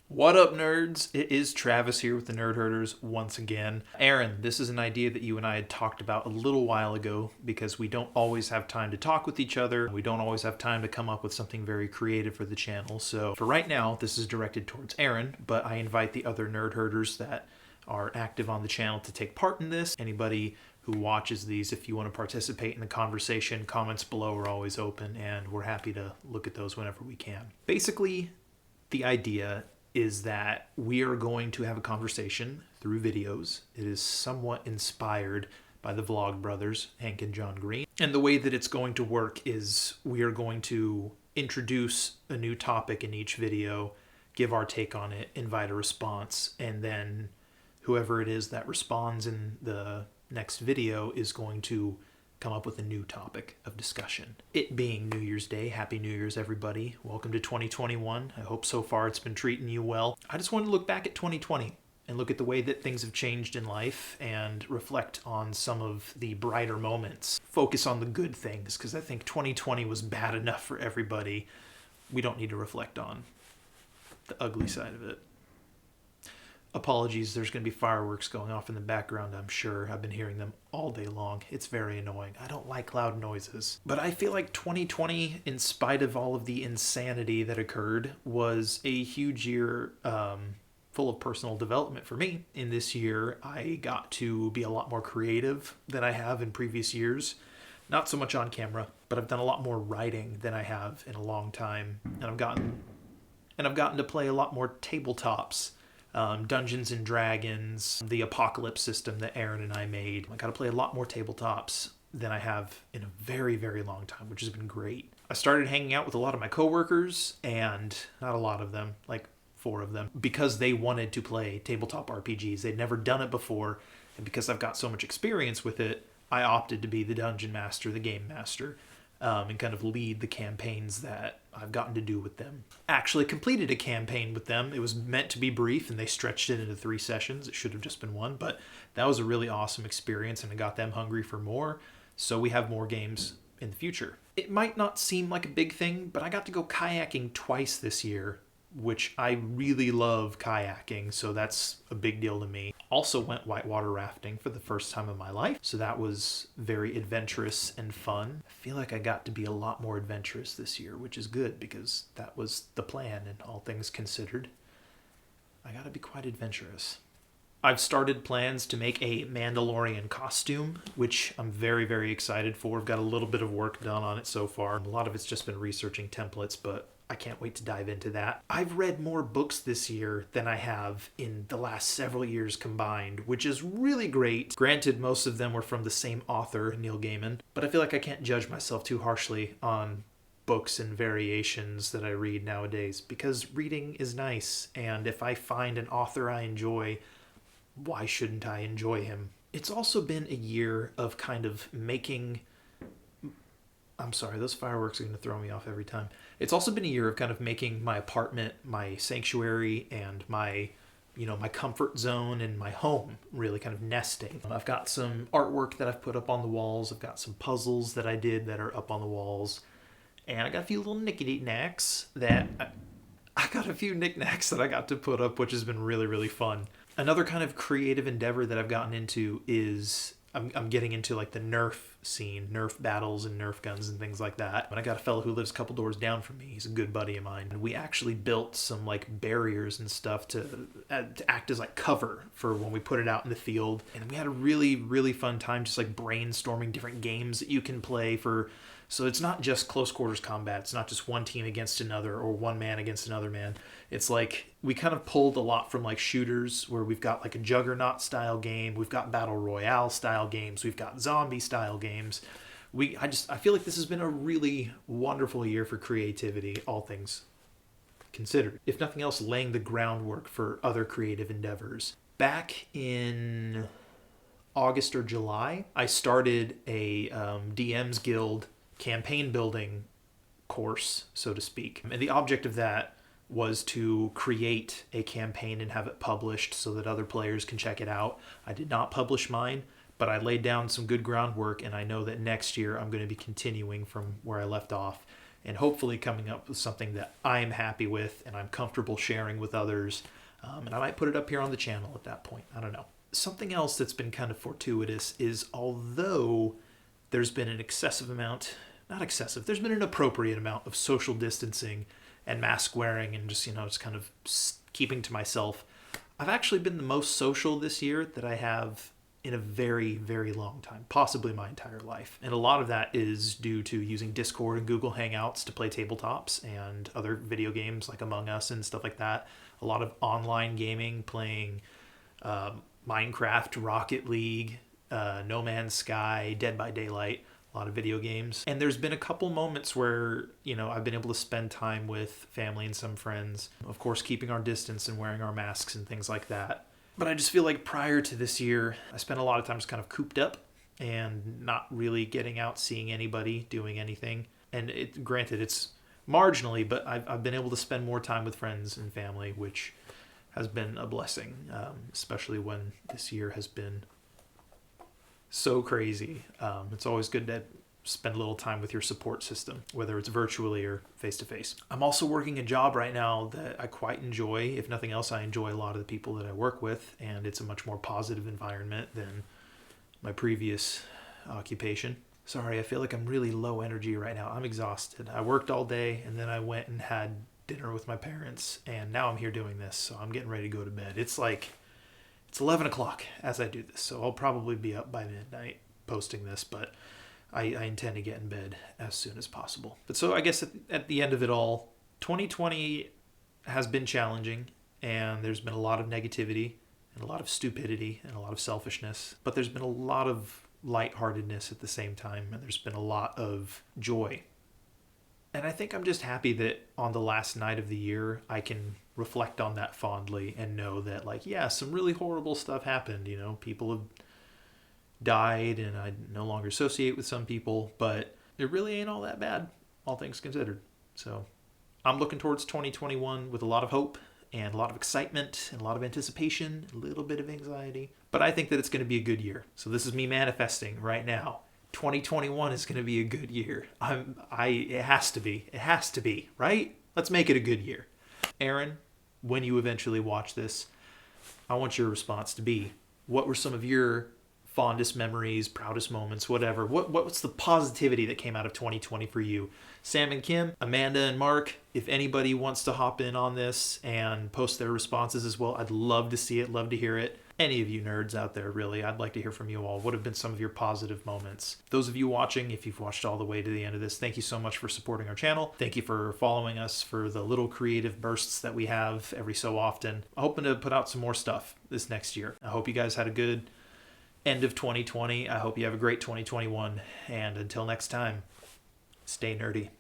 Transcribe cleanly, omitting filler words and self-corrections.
What up, nerds? It is Travis here with the Nerd Herders once again. Aaron, this is an idea that you and I had talked about a little while ago because we don't always have time to talk with each other. We don't always have time to come up with something very creative for the channel. So for right now, this is directed towards Aaron, but I invite the other Nerd Herders that are active on the channel to take part in this. Anybody who watches these, if you want to participate in the conversation, comments below are always open, and we're happy to look at those whenever we can. Basically, the idea is that we are going to have a conversation through videos. It is somewhat inspired by the Vlog Brothers, Hank and John Green. And the way that it's going to work is we are going to introduce a new topic in each video, give our take on it, invite a response, and then whoever it is that responds in the next video is going to come up with a new topic of discussion. It being New Year's Day, Happy New Year's, everybody. Welcome to 2021. I hope so far it's been treating you well. I just wanted to look back at 2020 and look at the way that things have changed in life and reflect on some of the brighter moments. Focus on the good things, because I think 2020 was bad enough for everybody. We don't need to reflect on the ugly side of it. Apologies, there's going to be fireworks going off in the background, I'm sure. I've been hearing them all day long. It's very annoying. I don't like loud noises. But I feel like 2020, in spite of all of the insanity that occurred, was a huge year full of personal development for me. In this year, I got to be a lot more creative than I have in previous years. Not so much on camera, but I've done a lot more writing than I have in a long time. And I've gotten to play a lot more tabletops. Dungeons and Dragons, the Apocalypse system that Aaron and I made. I got to play a lot more tabletops than I have in a very, very long time, which has been great. I started hanging out with a lot of my coworkers, and not a lot of them, like 4 of them, because they wanted to play tabletop RPGs. They'd never done it before, and because I've got so much experience with it, I opted to be the dungeon master, the game master, and kind of lead the campaigns that I've gotten to do with them. Actually completed a campaign with them. It was meant to be brief, and they stretched it into 3 sessions. It should have just been 1, but that was a really awesome experience, and it got them hungry for more, so we have more games in the future. It might not seem like a big thing, but I got to go kayaking twice this year, which I really love kayaking, so that's a big deal to me. Also went whitewater rafting for the first time in my life, so that was very adventurous and fun. I feel like I got to be a lot more adventurous this year, which is good because that was the plan, and all things considered, I got to be quite adventurous. I've started plans to make a Mandalorian costume, which I'm very, very excited for. I've got a little bit of work done on it so far. A lot of it's just been researching templates, but I can't wait to dive into that. I've read more books this year than I have in the last several years combined, which is really great. Granted, most of them were from the same author, Neil Gaiman, but I feel like I can't judge myself too harshly on books and variations that I read nowadays, because reading is nice, and if I find an author I enjoy, why shouldn't I enjoy him? It's also been a year of kind of making... I'm sorry, those fireworks are going to throw me off every time. It's also been a year of kind of making my apartment my sanctuary and my comfort zone and my home, really kind of nesting. I've got some artwork that I've put up on the walls. I've got some puzzles that I did that are up on the walls. And I got a few little knickknacks that I got to put up, which has been really, really fun. Another kind of creative endeavor that I've gotten into is I'm getting into like the Nerf scene, Nerf battles and Nerf guns and things like that. And I got a fellow who lives a couple doors down from me. He's a good buddy of mine. And we actually built some like barriers and stuff to act as like cover for when we put it out in the field. And we had a really, really fun time just like brainstorming different games that you can play for. So it's not just close quarters combat. It's not just one team against another or one man against another man. It's like we kind of pulled a lot from like shooters where we've got like a Juggernaut style game. We've got Battle Royale style games. We've got zombie style games. I feel like this has been a really wonderful year for creativity, all things considered. If nothing else, laying the groundwork for other creative endeavors. Back in August or July, I started a DM's Guild campaign building course, so to speak. And the object of that was to create a campaign and have it published so that other players can check it out. I did not publish mine, but I laid down some good groundwork, and I know that next year I'm going to be continuing from where I left off and hopefully coming up with something that I'm happy with and I'm comfortable sharing with others. And I might put it up here on the channel at that point. I don't know. Something else that's been kind of fortuitous is, although there's been an excessive amount, not excessive, there's been an appropriate amount of social distancing and mask wearing and just, just kind of keeping to myself, I've actually been the most social this year that I have in a very, very long time, possibly my entire life. And a lot of that is due to using Discord and Google Hangouts to play tabletops and other video games like Among Us and stuff like that. A lot of online gaming, playing Minecraft, Rocket League, No Man's Sky, Dead by Daylight, a lot of video games. And there's been a couple moments where, I've been able to spend time with family and some friends, of course, keeping our distance and wearing our masks and things like that. But I just feel like prior to this year, I spent a lot of time just kind of cooped up and not really getting out, seeing anybody, doing anything. And granted, it's marginally, but I've been able to spend more time with friends and family, which has been a blessing, especially when this year has been so crazy. It's always good to spend a little time with your support system, whether it's virtually or face-to-face. I'm also working a job right now that I quite enjoy. If nothing else, I enjoy a lot of the people that I work with, and it's a much more positive environment than my previous occupation. Sorry, I feel like I'm really low energy right now. I'm exhausted. I worked all day, and then I went and had dinner with my parents, and now I'm here doing this, so I'm getting ready to go to bed. It's 11 o'clock as I do this, so I'll probably be up by midnight posting this, but I intend to get in bed as soon as possible. But so I guess at the end of it all, 2020 has been challenging, and there's been a lot of negativity and a lot of stupidity and a lot of selfishness, but there's been a lot of lightheartedness at the same time, and there's been a lot of joy. And I think I'm just happy that on the last night of the year, I can reflect on that fondly and know that, some really horrible stuff happened. People have died, and I no longer associate with some people, but it really ain't all that bad, all things considered. So I'm looking towards 2021 with a lot of hope and a lot of excitement and a lot of anticipation, a little bit of anxiety, but I think that it's going to be a good year. So this is me manifesting right now. 2021 is going to be a good year. It has to be, right? Let's make it a good year. Aaron, when you eventually watch this, I want your response to be, what were some of your fondest memories, proudest moments, whatever? What's the positivity that came out of 2020 for you? Sam and Kim, Amanda and Mark, if anybody wants to hop in on this and post their responses as well, I'd love to see it, love to hear it. Any of you nerds out there, really, I'd like to hear from you all. What have been some of your positive moments? Those of you watching, if you've watched all the way to the end of this, thank you so much for supporting our channel. Thank you for following us for the little creative bursts that we have every so often. I'm hoping to put out some more stuff this next year. I hope you guys had a good end of 2020. I hope you have a great 2021. And until next time, stay nerdy.